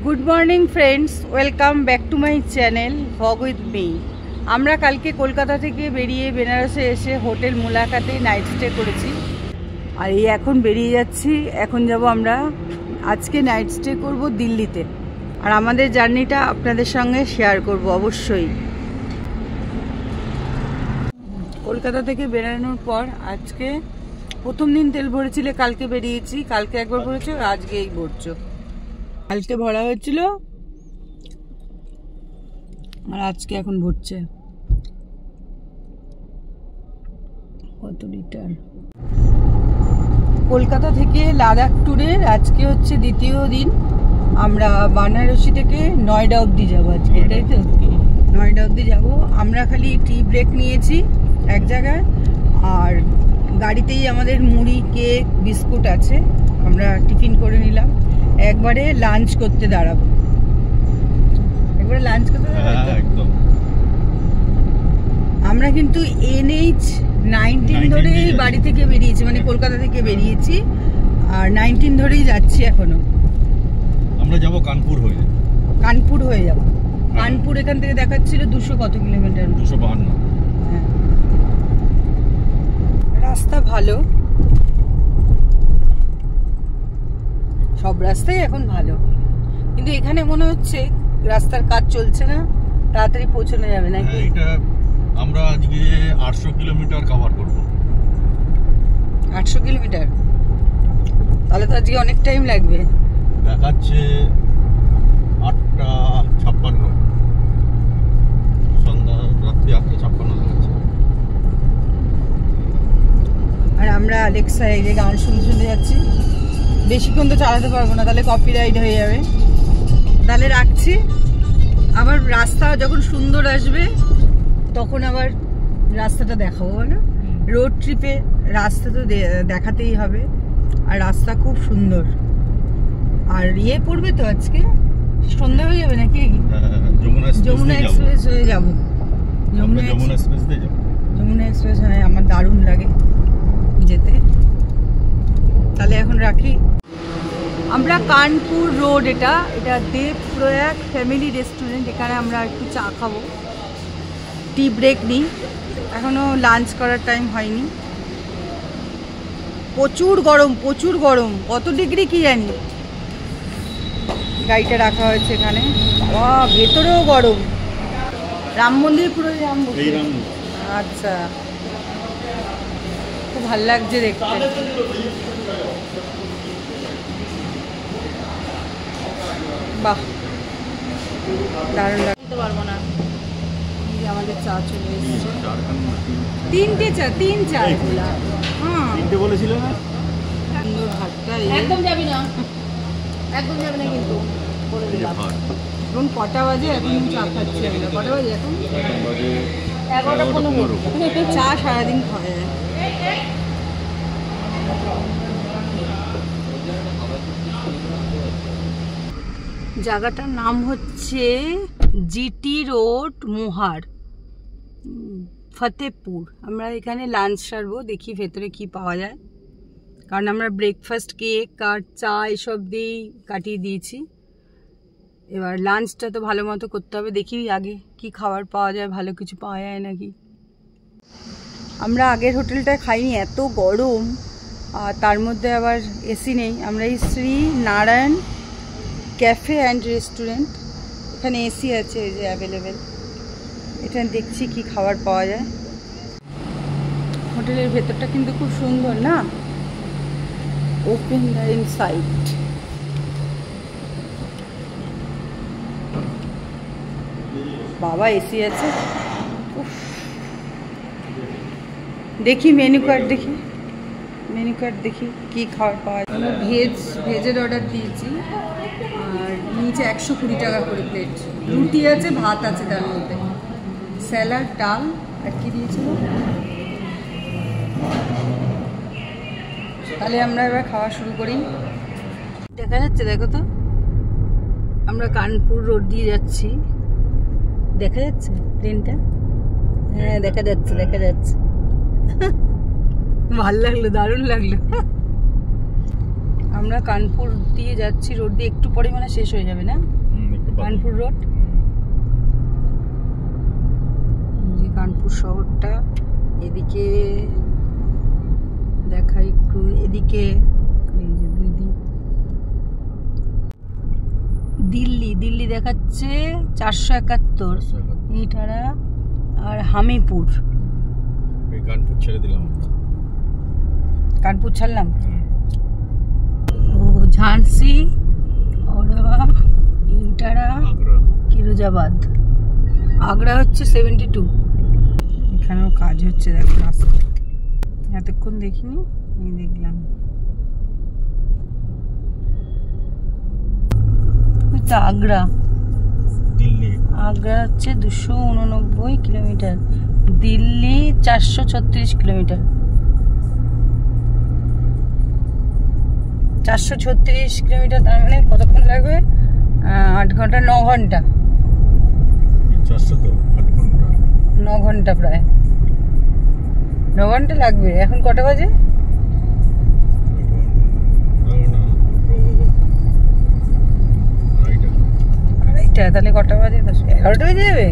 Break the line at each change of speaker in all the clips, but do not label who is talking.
Good morning friends, welcome back to my channel ভগ with me. আমরা কালকে কলকাতা থেকে বেরিয়ে বেনারসে এসে হোটেল মুলাকাতে নাইট স্টে করেছি, আর এই এখন বেরিয়ে যাচ্ছি। এখন যাব আমরা, আজকে নাইট স্টে করব দিল্লিতে, আর আমাদের জার্নিটা আপনাদের সঙ্গে শেয়ার করব অবশ্যই। কলকাতা থেকে বেরানোর পর আজকে প্রথম দিন তেল ভরেছিলে, কালকে বেরিয়েছি, কালকে একবার ভরেছো, আজকে এই ভরছো। কালকে ভরা হয়েছিল আর আজকে এখন ভরছে। কত লিটার? কলকাতা থেকে লাদাখ ট্যুরের আজকে হচ্ছে দ্বিতীয় দিন। আমরা বানারসি থেকে নয়ডা অবধি যাবো আজকে, তাই তো? নয়ডা অবধি যাবো। আমরা খালি টি ব্রেক নিয়েছি এক জায়গায়, আর গাড়িতেই আমাদের মুড়ি, কেক, বিস্কুট আছে, আমরা টিফিন করে নিলাম। একবারে লাঞ্চ করতে দাঁড়াবো, একদম। আমরা কিন্তু NH-19 ধরেই বাড়ি থেকে বেরিয়েছি, মানে কলকাতা থেকে বেরিয়েছি, আর 19 ধরেই যাচ্ছি এখনো।
আমরা যাব কানপুর হয়ে
যাব। কানপুর এখান থেকে দেখাচ্ছিল 200 কত কিলোমিটার,
252।
রাস্তা ভালো, সব রাস্তাই এখন ভালো, কিন্তু এখানে মনে হচ্ছে রাস্তার কাজ চলছে না, তাড়াতাড়ি পৌঁছানো যাবে না।
এটা আমরা আজকে 800 কিলোমিটার কভার করব।
800 কিলোমিটার? তাহলে তো আজকে অনেক টাইম লাগবে।
দেখাচ্ছে 8:56, সন্ধ্যা রাত্রি 8:56 দেখাচ্ছে।
আর আমরা আলেক্সা এই যে গান শুনতে যাচ্ছি। বেশিক্ষণ তো চালাতে পারবো না, তাহলে কপিরাইট হয়ে যাবে, তাহলে রাখছি। আবার রাস্তা যখন সুন্দর আসবে তখন আবার রাস্তাটা দেখাবো, বলো? রোড ট্রিপে রাস্তা তো দেখাতেই হবে, আর রাস্তা খুব সুন্দর। আর পড়বে তো আজকে, সন্ধ্যা হয়ে যাবে নাকি? যমুনা এক্সপ্রেস হয়ে যাবো। যমুনা এক্সপ্রেস হয়, আমার দারুণ লাগে যেতে। তাহলে এখন রাখি। আমরা কানপুর রোড, এটা দেবপ্রয়াগ ফ্যামিলি রেস্টুরেন্ট, এখানে আমরা একটু চা খাবো, টি ব্রেক নিই, এখনো লাঞ্চ করার টাইম হয়নি। প্রচুর গরম, কত ডিগ্রি কি জানি। গাড়িটা রাখা হয়েছে এখানে, বাবা ভেতরেও গরম। রাম মন্দির পুরো আচ্ছা, খুব ভালো লাগছে দেখতে। বাহ, দারুণ লাগতে পারবো না। আমাদের চা চলে এসেছে, তিন চা। হ্যাঁ, তিনটে বলেছিল না? সুন্দর ভাতটা, একদম যাবি না কিন্তু করে দিলাম। এখন কটা বাজে? এখন চা খাচ্ছি আমরা। কটা বাজে এখন? 11:15। চা সারাদিন খাওয়া যায়। জায়গাটার নাম হচ্ছে GT রোড, মোহার, ফতেপুর। আমরা এখানে লাঞ্চ সারবো, দেখি ভেতরে কি পাওয়া যায়, কারণ আমরা ব্রেকফাস্ট, কেক আর চা এসব দিয়েই কাটিয়ে দিয়েছি। এবার লাঞ্চটা তো ভালো মতো করতে হবে, দেখি আগে কি খাবার পাওয়া যায়, ভালো কিছু পাওয়া যায় নাকি। আমরা আগের হোটেলটায় খাইনি, এত গরম, আর তার মধ্যে আবার এসি নেই। আমরা এই Shri Narayan cafe and restaurant, এখানে এসি আছে, এই যে অ্যাভেলেবেল। এখানে দেখছি কি খাবার পাওয়া যায়। হোটেলের ভেতরটা কিন্তু খুব সুন্দর না, ওপেন দ্য ইনসাইড। বাবা এসি আছে। দেখি মেনু কার্ড, দেখি কি খাবার পাওয়া যায়। আমরা ভেজের অর্ডার দিয়েছি, আর নিচে 120 টাকা করে প্লেট। রুটি আছে, ভাত আছে, তার মধ্যে স্যালাড, ডাল, আর কি দিয়েছিল। তাহলে আমরা এবার খাওয়া শুরু করি। দেখা যাচ্ছে, দেখো তো, আমরা কানপুর রোড দিয়ে যাচ্ছি। দেখা যাচ্ছে ট্রেনটা? হ্যাঁ, দেখা যাচ্ছে। ভালো লাগলো, দারুণ লাগলো। আমরা কানপুর দিয়ে যাচ্ছি, রোড দিয়ে একটু পরে মানে শেষ হয়ে যাবে না কানপুর রোড। যে কানপুর শহরটা এদিকে দেখাই একটু, এদিকে এই যে দুই দিক দিল্লি, দিল্লি দেখাচ্ছে 471 এটারা, আর হামিপুর।
কানপুর ছেড়ে দিলাম,
কানপুর ছাড়লাম। ও ঝান্সি, ওরা ইটারা, ফিরোজাবাদ। আগ্রা হচ্ছে 72। এখানেও কাজ হচ্ছে, দেখো রাস্তা এতক্ষণ দেখিনি, এই দেখলাম। আগ্রা,
দিল্লি।
আগ্রা হচ্ছে 289 কিলোমিটার, দিল্লি 436 কিলোমিটার। 436 কিলোমিটার, তার মানে কতক্ষণ লাগবে? 8 ঘন্টা 9 ঘন্টা।
400 তো 8 ঘন্টা,
9 ঘন্টা প্রায় 9 ঘন্টা লাগবে। এখন কটা বাজে? আড়াইটা। তাহলে কটা বাজে? 11টা বেজে যাবে।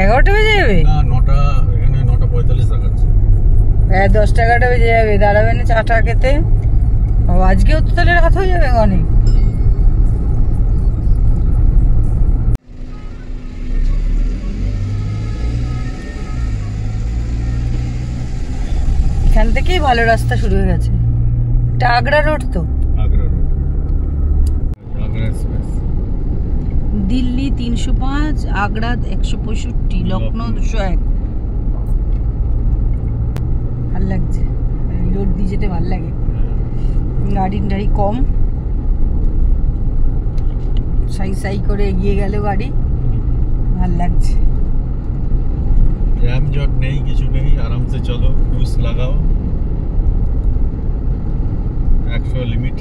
11টা বেজে যাবে
না, 9টা, এখানে 9:45 দেখাচ্ছে।
10টা 11টা বেজে যাবে। দাঁড়াবে না চাটা খেতে। আজকেও তো তাহলে রাত হয়ে যাবে অনেক। এখান থেকেই ভালো রাস্তা শুরু হয়ে গেছে। এটা আগ্রা রোড তো।
Agra road, Agra express.
দিল্লি 305, আগ্রা 165, লখনৌ 201। ভাল লাগছে, রোড দিয়ে যেতে ভাল লাগে। গাড়ি কম, সাই সাই করে এগিয়ে গেল গাড়ি, ভাল লাগছে।
জ্যাম জট নেই, কিছু নেই, আরামসে চলো, ক্রুজ লাগাও, 100 লিমিট।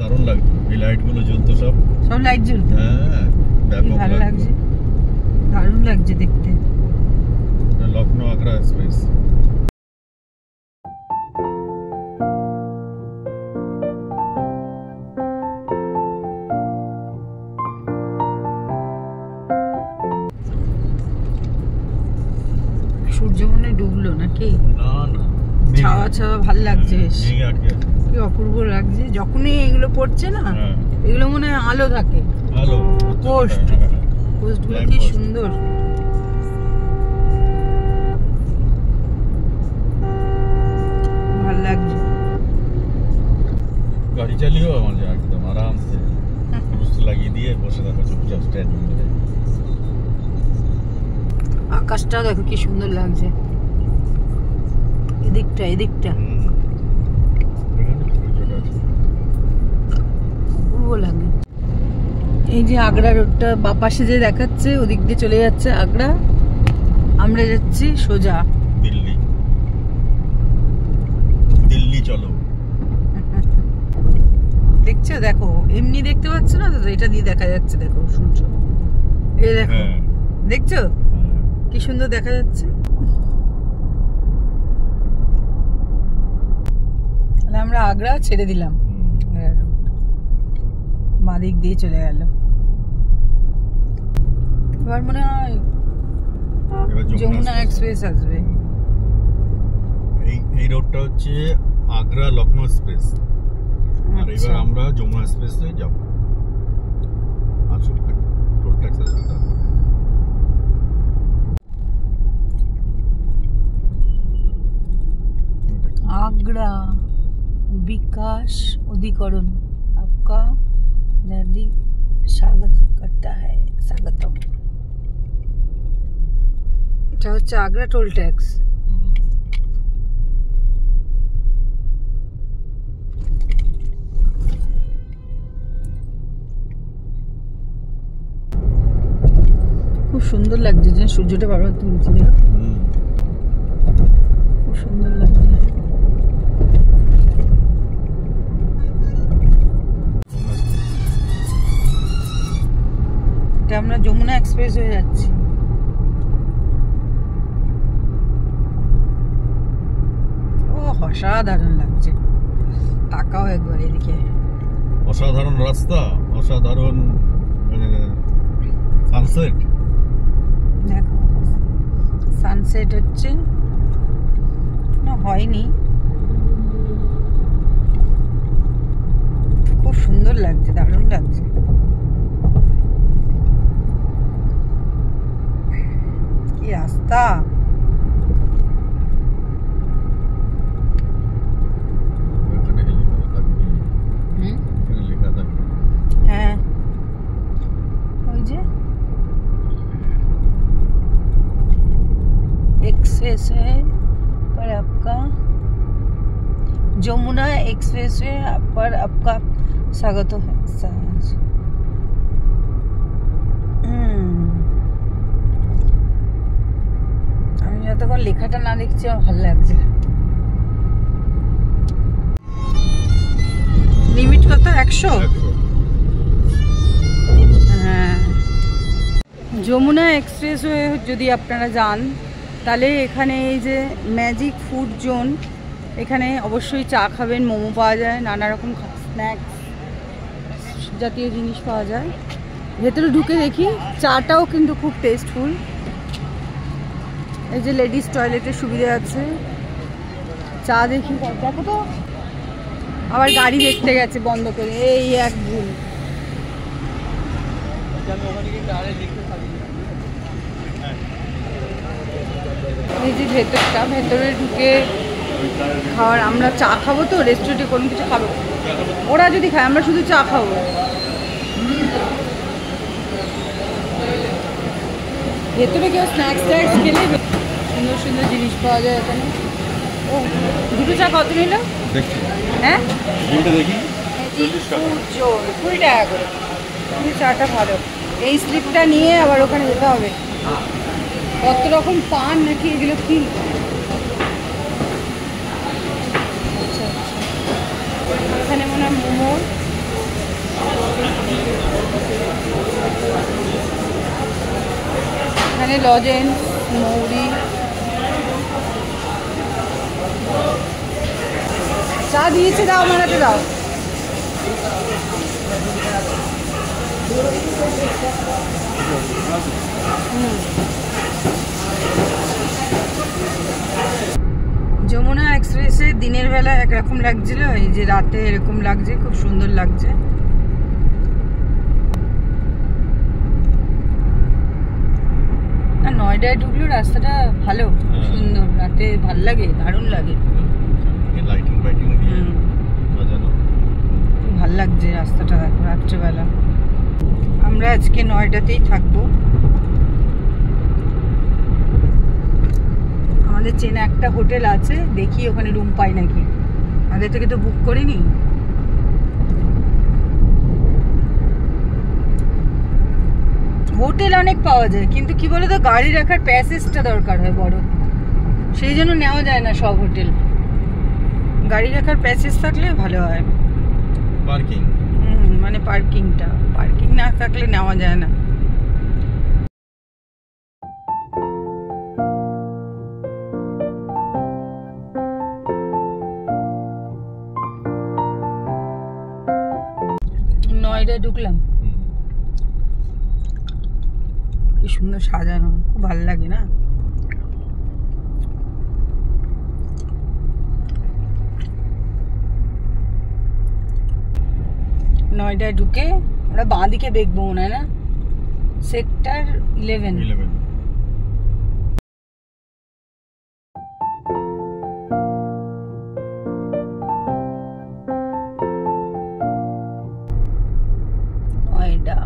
দারুণ লাগছে, এই লাইট গুলো জ্বলতো, সব
লাইট জ্বলতো।
হ্যাঁ,
ভালো লাগছে, দারুণ লাগছে দেখতে।
লখনৌ আগ্রা এক্সপ্রেস।
সূর্য মনে ডুবলো নাকি?
না না,
ছাওয়া ছাওয়া ভাল লাগছে, বেশ
মেঘে আটকে আছে।
কি অপূর্ব লাগছে। যখনই এগুলো পড়ছে না, এগুলো মনে হয় আলো থাকে।
আলো
পোস্ট, পোস্টগুলো কি সুন্দর। ভাল লাগছে।
গাড়ি চালিয়েও আমার একদম আরামসে ক্রুজ লাগিয়ে দিয়ে বসে থাকো চুপচাপ স্ট্যান্ডিং করে।
আকাশটা দেখো কি সুন্দর লাগছে, এদিকটা এদিকটা অপূর্ব লাগে। এই যে আগ্রা রোডটা বাপাশে যে দেখাচ্ছে, ওদিক দিয়ে চলে যাচ্ছে আগ্রা। আমরা যাচ্ছি সোজা
দিল্লি। দিল্লি চলো।
দেখছো, দেখো এমনি দেখতে পাচ্ছ না তো, এটা দিয়ে দেখা যাচ্ছে, দেখো সূর্য, এই দেখো, দেখছো কি সুন্দর দেখা যাচ্ছে। তাহলে আমরা আগ্রা ছেড়ে দিলাম, বাঁ দিক দিয়ে চলে গেল। এবার মনে হয় যমুনা এক্সপ্রেস আসবে।
এই রোডটা হচ্ছে আগ্রা লখনৌ এক্সপ্রেস, আর এবার আমরা যমুনা এক্সপ্রেসে যাব। আসুন, টোল ট্যাক্স আসবে তারপর।
आगरा विकास अधिकरण आपका हार्दिक स्वागत करता है, स्वागतम। এটা হচ্ছে আগ্রা টোল ট্যাক্স। খুব সুন্দর লাগছে, যে সূর্যটা বারবার তুলছে, খুব সুন্দর লাগছে। এটা আমরা যমুনা এক্সপ্রেস হয়ে যাচ্ছি। ও অসাধারণ লাগছে। তাকাও একবার এদিকে,
অসাধারণ রাস্তা, অসাধারণ সানসেট।
দেখো সানসেট হচ্ছে না, হয়নি, খুব সুন্দর লাগছে, দারুণ লাগছে। কি রাস্তা, হ্যাঁ ওই যে एक्सप्रेसवे पर आपका যমুনা एक्सप्रेसवे पर आपका स्वागत है। আমি যতক্ষণ লেখাটা না দেখছি আমার ভালো লাগছে। লিমিট কত? 100? হ্যাঁ, যমুনা এক্সপ্রেসওয়ে যদি আপনারা যান তাহলে এখানে এই যে ম্যাজিক ফুড জোন, এখানে অবশ্যই চা খাবেন, মোমো পাওয়া যায়, নানা রকম স্ন্যাক্স জাতীয় জিনিস পাওয়া যায়। ভেতরে ঢুকে দেখি চাটাও কিন্তু খুব টেস্টফুল। এই যে লেডিস টয়লেটের সুবিধা আছে। চা দেখি, দেখো তো আবার গাড়ি দেখতে গেছে বন্ধ করে, এই এক ভুল। এই যে ভেতরটা, ভেতরে ঢুকে খাওয়ার, আমরা চা খাবো তো, রেস্টুরেন্টে কোনো কিছু খাবো, ওরা যদি খায় আমরা শুধু চা খাবো। ভেতরে কেউ স্ন্যাক্স ট্যাক্স খেলে সুন্দর সুন্দর জিনিস পাওয়া যায় এখানে। ও, দুটো চা কত নিল? হ্যাঁ, 20 টাকা করে। চাটা ভালো। এই স্লিপটা নিয়ে আবার ওখানে যেতে হবে। কত রকম পান নাকি এগুলো কি? আচ্ছা আচ্ছা, এখানে মনে হয় মোমো। এখানে লজেন্স, মৌরি। চা দিয়েছে, দাও আমার হাতে দাও। যমুনা এক্সপ্রেসে দিনের বেলা একরকম লাগছিল, এই যে রাতে এরকম লাগছে, খুব সুন্দর লাগছে। নয়ডায় ঢুকলো, রাস্তাটা ভালো, সুন্দর, রাতে ভাল লাগে, দারুণ লাগে, ভাল লাগছে রাস্তাটা রাত্রেবেলা। আমরা আজকে নয়ডাতেই থাকবো। আমাদের চেনা একটা হোটেল আছে, দেখি ওখানে রুম পাই নাকি, আগে থেকে তো বুক করিনি। হোটেল অনেক পাওয়া যায়, কিন্তু কি বলতো গাড়ি রাখার প্যাসেজটা দরকার হয় বড়, সেই জন্য নেওয়া যায় না সব হোটেল। গাড়ি রাখার প্যাসেজ থাকলে ভালো হয়,
পার্কিং,
মানে পার্কিংটা, পার্কিং না থাকলে নেওয়া যায় না। নয়ডায় ঢুকলাম, কি সুন্দর সাজানো, খুব ভালো লাগে না? নয়ডায় ঢুকে আমরা বাঁ দিকে দেখবো মনে হয়, না? সেক্টর 11। নয়ডা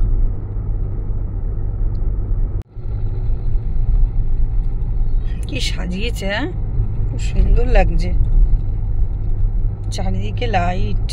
কি সাজিয়েছে, খুব সুন্দর লাগছে, চারিদিকে লাইট।